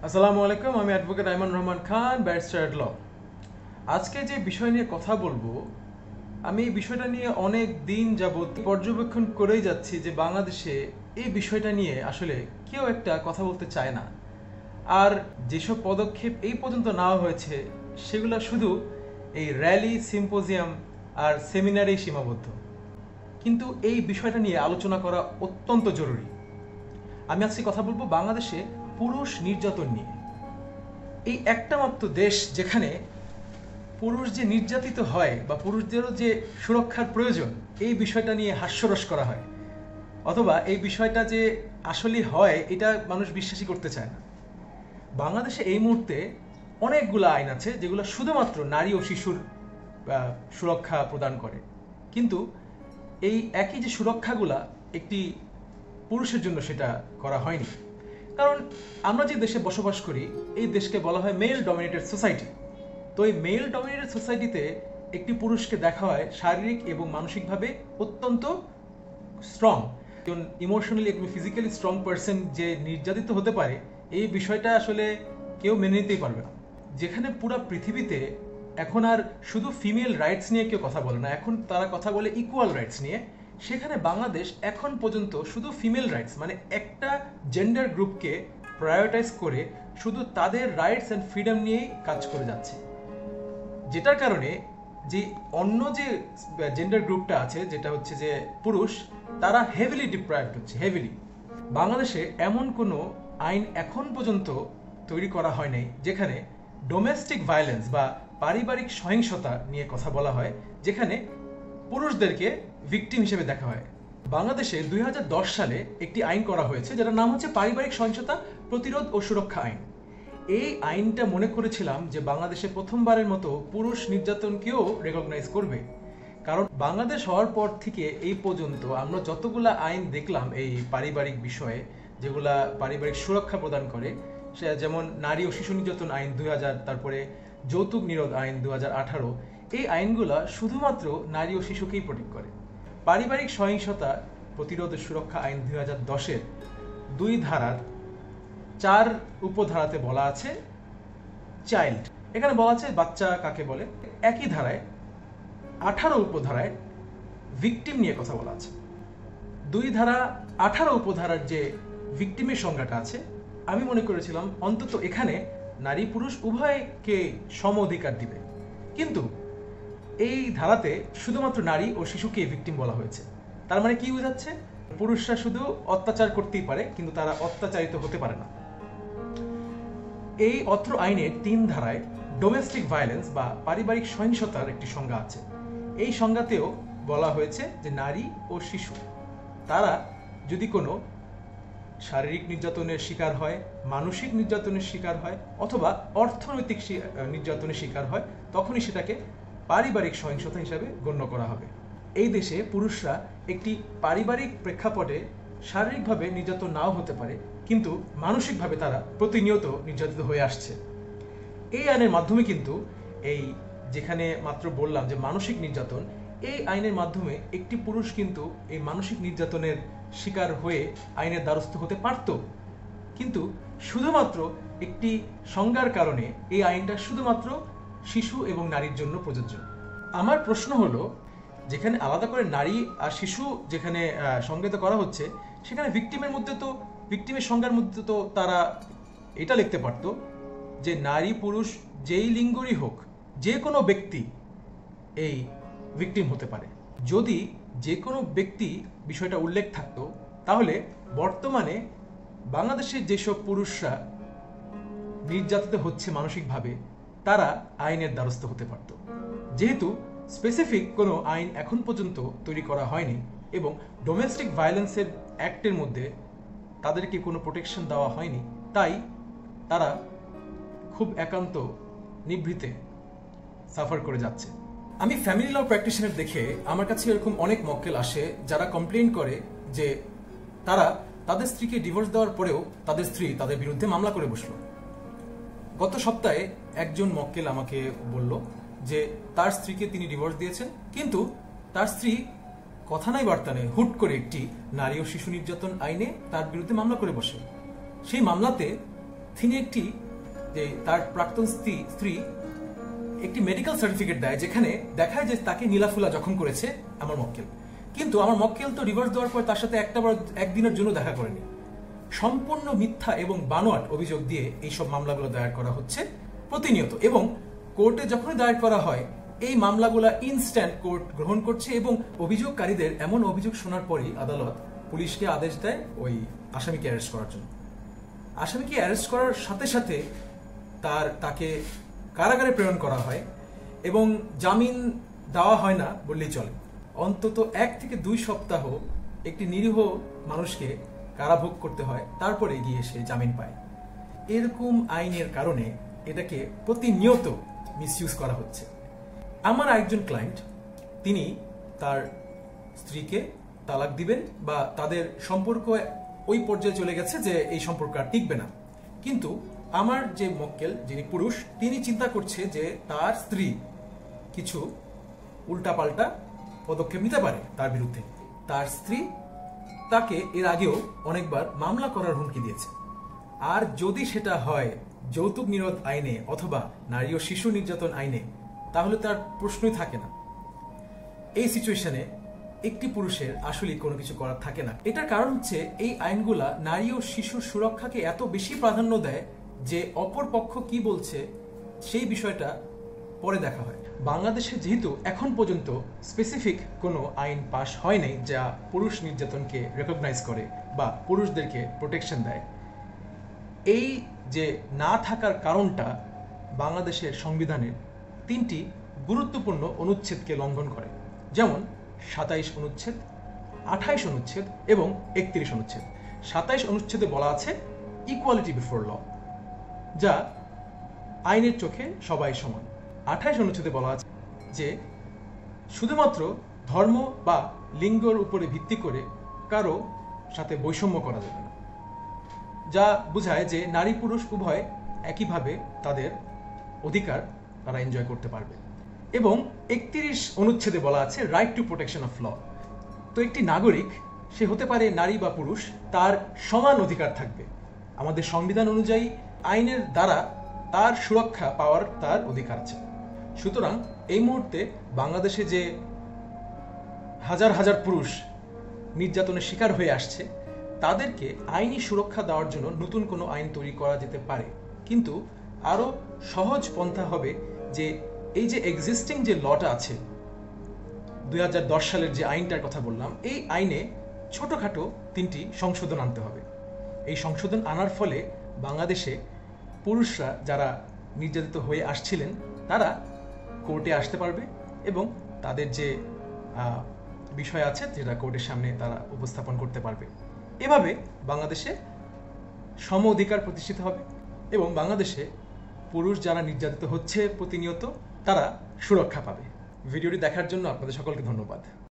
আসসালামু আলাইকুম, আমি অ্যাডভোকেট আইমান রহমান খান, ব্যারিস্টার এট ল। আজকে যে বিষয় নিয়ে কথা বলবো, আমি এই বিষয়টা নিয়ে অনেক দিন যাবত পর্যবেক্ষণ করেই যাচ্ছি যে বাংলাদেশে এই বিষয়টা নিয়ে আসলে কেউ একটা কথা বলতে চায় না। আর যেসব পদক্ষেপ এই পর্যন্ত নেওয়া হয়েছে সেগুলো শুধু এই র্যালি, সিম্পোজিয়াম আর সেমিনারেই সীমাবদ্ধ। কিন্তু এই বিষয়টা নিয়ে আলোচনা করা অত্যন্ত জরুরি। আমি আজকে কথা বলবো বাংলাদেশে পুরুষ নির্যাতন নিয়ে। এই একটা মাত্র দেশ যেখানে পুরুষ যে নির্যাতিত হয় বা পুরুষদেরও যে সুরক্ষার প্রয়োজন, এই বিষয়টা নিয়ে হাস্যরস করা হয়, অথবা এই বিষয়টা যে আসলে হয় এটা মানুষ বিশ্বাসই করতে চায় না। বাংলাদেশে এই মুহূর্তে অনেকগুলো আইন আছে যেগুলো শুধুমাত্র নারী ও শিশুর সুরক্ষা প্রদান করে, কিন্তু এই একই যে সুরক্ষাগুলা একটি পুরুষের জন্য সেটা করা হয়নি। কারণ আমরা যে দেশে বসবাস করি এই দেশকে বলা হয় মেল ডমিনেটেড সোসাইটি। তো এই মেল ডমিনেটেড সোসাইটিতে একটি পুরুষকে দেখা হয় শারীরিক এবং মানসিকভাবে অত্যন্ত স্ট্রং, একজন ইমোশনালি এবং ফিজিক্যালি স্ট্রং পার্সন যে নির্যাতিত হতে পারে, এই বিষয়টা আসলে কেউ মেনে নিতেই পারবে না। যেখানে পুরো পৃথিবীতে এখন আর শুধু ফিমেল রাইটস নিয়ে কেউ কথা বলে না, এখন তারা কথা বলে ইকুয়াল রাইটস নিয়ে, সেখানে বাংলাদেশ এখন পর্যন্ত শুধু ফিমেল রাইটস মানে একটা জেন্ডার গ্রুপকে প্রায়োরিটাইজ করে শুধু তাদের রাইটস অ্যান্ড ফ্রিডম নিয়েই কাজ করে যাচ্ছে। যেটার কারণে যে অন্য যে জেন্ডার গ্রুপটা আছে, যেটা হচ্ছে যে পুরুষ, তারা হেভিলি ডিপ্রাইভড হচ্ছে, হেভিলি। বাংলাদেশে এমন কোনো আইন এখন পর্যন্ত তৈরি করা হয় নাই যেখানে ডোমেস্টিক ভায়োলেন্স বা পারিবারিক সহিংসতা নিয়ে কথা বলা হয়, যেখানে পুরুষদেরকে ভিকটিম হিসেবে দেখা হয়। বাংলাদেশে 2010 সালে একটি আইন করা হয়েছে যেটার নাম হচ্ছে পারিবারিক সহিংসতা প্রতিরোধ ও সুরক্ষা আইন। এই আইনটা মনে করেছিলাম যে বাংলাদেশে প্রথমবারের মতো পুরুষ নির্যাতনকেও রেকগনাইজ করবে। কারণ বাংলাদেশ হওয়ার পর থেকে এই পর্যন্ত আমরা যতগুলা আইন দেখলাম এই পারিবারিক বিষয়ে, যেগুলা পারিবারিক সুরক্ষা প্রদান করে, সে যেমন নারী ও শিশু নির্যাতন আইন 2000, তারপরে যৌতুক নিরোধ আইন 2018, এই আইনগুলা শুধুমাত্র নারী ও শিশুকেই প্রোটেক্ট করে। পারিবারিক সহিংসতা প্রতিরোধ ও সুরক্ষা আইন 2010-এর 2 ধারার 4 উপধারাতে বলা আছে চাইল্ড, এখানে বলা আছে বাচ্চা কাকে বলে। একই ধারায় 18 উপধারায় ভিকটিম নিয়ে কথা বলা আছে। 2 ধারা 18 উপধারার যে ভিকটিমের সংজ্ঞাটা আছে, আমি মনে করেছিলাম অন্তত এখানে নারী পুরুষ উভয়কে সম অধিকার দিবে, কিন্তু এই ধারাতে শুধুমাত্র নারী ও শিশুকে ভিকটিম বলা হয়েছে। তার মানে কি বোঝাচ্ছে? পুরুষরা শুধু অত্যাচার করতেই পারে, কিন্তু তারা অত্যাচারিত হতে পারে না। এই অত্র আইনের 3 ধারায় ডোমেস্টিক ভায়োলেন্স বা পারিবারিক সহিংসতার একটি সংজ্ঞা আছে। এই সংজ্ঞাতেও বলা হয়েছে যে নারী ও শিশু তারা যদি কোনো শারীরিক নির্যাতনের শিকার হয়, মানসিক নির্যাতনের শিকার হয়, অথবা অর্থনৈতিক নির্যাতনের শিকার হয়, তখনই সেটাকে পারিবারিক সহিংসতা হিসাবে গণ্য করা হবে। এই দেশে পুরুষরা একটি পারিবারিক প্রেক্ষাপটে শারীরিকভাবে নির্যাতন নাও হতে পারে, কিন্তু মানসিকভাবে তারা প্রতিনিয়ত নির্যাতিত হয়ে আসছে। এই আইনের মাধ্যমে কিন্তু এই যেখানে মাত্র বললাম যে মানসিক নির্যাতন, এই আইনের মাধ্যমে একটি পুরুষ কিন্তু এই মানসিক নির্যাতনের শিকার হয়ে আইনের দ্বারস্থ হতে পারত, কিন্তু শুধুমাত্র একটি সংজ্ঞার কারণে এই আইনটা শুধুমাত্র শিশু এবং নারীর জন্য প্রযোজ্য। আমার প্রশ্ন হলো, যেখানে আলাদা করে নারী আর শিশু যেখানে সংজ্ঞায়িত করা হচ্ছে, সেখানে ভিকটিমের সংজ্ঞার মধ্যে তো তারা এটা লিখতে পারতো যে নারী পুরুষ যেই লিঙ্গরই হোক, যে কোনো ব্যক্তি এই ভিকটিম হতে পারে। যদি যে কোনো ব্যক্তি বিষয়টা উল্লেখ থাকতো, তাহলে বর্তমানে বাংলাদেশের যেসব পুরুষরা নির্যাতিত হচ্ছে মানসিকভাবে, তারা আইনের দ্বারস্থ হতে পারত। যেহেতু স্পেসিফিক কোনো আইন এখন পর্যন্ত তৈরি করা হয়নি এবং ডোমেস্টিক ভায়োলেন্সের অ্যাক্টের মধ্যে তাদেরকে কোনো প্রোটেকশন দেওয়া হয়নি, তাই তারা খুব একান্ত নিভৃতে সাফার করে যাচ্ছে। আমি ফ্যামিলি ল প্র্যাকটিশনার দেখে আমার কাছে এরকম অনেক মক্কেল আসে যারা কমপ্লেইন করে যে তারা তাদের স্ত্রীকে ডিভোর্স দেওয়ার পরেও তাদের স্ত্রী তাদের বিরুদ্ধে মামলা করে বসলো। গত সপ্তাহে একজন মক্কেল আমাকে বলল যে তার স্ত্রীকে তিনি ডিভোর্স দিয়েছেন, কিন্তু তার স্ত্রী কথা নাই বার্তা নেই হুট করে একটি নারী ও শিশু নির্যাতন আইনে তার বিরুদ্ধে মামলা করে বসে। সেই মামলাতে তিনি একটি যে তার প্রাক্তন স্ত্রী একটি মেডিকেল সার্টিফিকেট দেয়, যেখানে দেখায় যে তাকে নীলাফুলা জখম করেছে আমার মক্কেল। কিন্তু আমার মক্কেল তো ডিভোর্স দেওয়ার পর তার সাথে একদিনের জন্য দেখা করেনি। সম্পূর্ণ মিথ্যা এবং বানোয়াট অভিযোগ দিয়ে এইসব মামলাগুলো দায়ের করা হচ্ছে প্রতিনিয়ত, এবং কোর্টে যখনই দায়ের করা হয় এই মামলাগুলো ইনস্ট্যান্ট কোর্ট গ্রহণ করছে, এবং অভিযোগকারীদের এমন অভিযোগ শোনার পরই আদালত পুলিশকে আদেশ দেয় ওই আসামিকে অ্যারেস্ট করার জন্য। আসামিকে অ্যারেস্ট করার সাথে সাথে তাকে কারাগারে প্রেরণ করা হয়, এবং জামিন দেওয়া হয় না বললেই চলে। অন্তত 1 থেকে 2 সপ্তাহ একটি নিরীহ মানুষকে কারাভোগ করতে হয়, তারপরে গিয়ে সে জামিন পায়। এরকম আইনের কারণে এটাকে প্রতিনিয়ত মিসইউজ করা হচ্ছে। আমার একজন ক্লায়েন্ট, তিনি তার স্ত্রীকে তালাক দিবেন বা তাদের সম্পর্ক ওই পর্যায়ে চলে গেছে যে এই সম্পর্ক আর টিকবে না, কিন্তু আমার যে মক্কেল যিনি পুরুষ, তিনি চিন্তা করছে যে তার স্ত্রী কিছু উল্টাপাল্টা পদক্ষেপ নিতে পারে তার বিরুদ্ধে। তার স্ত্রী তাকে এর আগেও অনেকবার মামলা করার হুমকি দিয়েছে, আর যদি সেটা হয় যৌতুক নিরোধ আইনে অথবা নারী ও শিশু নির্যাতন আইনে, তাহলে তার প্রশ্নই থাকে না। এই সিচুয়েশনে একটি পুরুষের আসলে কোনো কিছু করার থাকে না। এটার কারণ হচ্ছে এই আইনগুলা নারী ও শিশুর সুরক্ষাকে এত বেশি প্রাধান্য দেয় যে অপর পক্ষ কি বলছে সেই বিষয়টা পরে দেখা হয়। বাংলাদেশে যেহেতু এখন পর্যন্ত স্পেসিফিক কোনো আইন পাশ হয় নাই যা পুরুষ নির্যাতনকে রেকগনাইজ করে বা পুরুষদেরকে প্রোটেকশন দেয়, এই যে না থাকার কারণটা বাংলাদেশের সংবিধানের 3টি গুরুত্বপূর্ণ অনুচ্ছেদকে লঙ্ঘন করে, যেমন 27 অনুচ্ছেদ, 28 অনুচ্ছেদ এবং 31 অনুচ্ছেদ। 27 অনুচ্ছেদে বলা আছে ইকুয়ালিটি বিফোর ল, যা আইনের চোখে সবাই সমান। 28 অনুচ্ছেদে বলা আছে যে শুধুমাত্র ধর্ম বা লিঙ্গের উপরে ভিত্তি করে কারো সাথে বৈষম্য করা যাবে না, যা বোঝায় যে নারী পুরুষ উভয় একইভাবে তাদের অধিকার তারা এনজয় করতে পারবে। এবং 31 অনুচ্ছেদে বলা আছে right to protection of law. তো একটি নাগরিক, সে হতে পারে নারী বা পুরুষ, তার সমান অধিকার থাকবে। আমাদের সংবিধান অনুযায়ী আইনের দ্বারা তার সুরক্ষা পাওয়ার তার অধিকার আছে। সুতরাং এই মুহূর্তে বাংলাদেশে যে হাজার হাজার পুরুষ নির্যাতনের শিকার হয়ে আসছে, তাদেরকে আইনি সুরক্ষা দেওয়ার জন্য নতুন কোনো আইন তৈরি করা যেতে পারে, কিন্তু আরো সহজ পন্থা হবে যে এই যে এক্সিস্টিং যে লটা আছে 2010 সালের যে আইনটার কথা বললাম, এই আইনে ছোটখাটো 3টি সংশোধন আনতে হবে। এই সংশোধন আনার ফলে বাংলাদেশে পুরুষরা যারা নির্যাতিত হয়ে আসছিলেন তারা কোর্টে আসতে পারবে এবং তাদের যে বিষয় আছে যেটা কোর্টের সামনে তারা উপস্থাপন করতে পারবে। এভাবে বাংলাদেশে সম অধিকার প্রতিষ্ঠিত হবে এবং বাংলাদেশে পুরুষ যারা নির্যাতিত হচ্ছে প্রতিনিয়ত তারা সুরক্ষা পাবে। ভিডিওটি দেখার জন্য আপনাদের সকলকে ধন্যবাদ।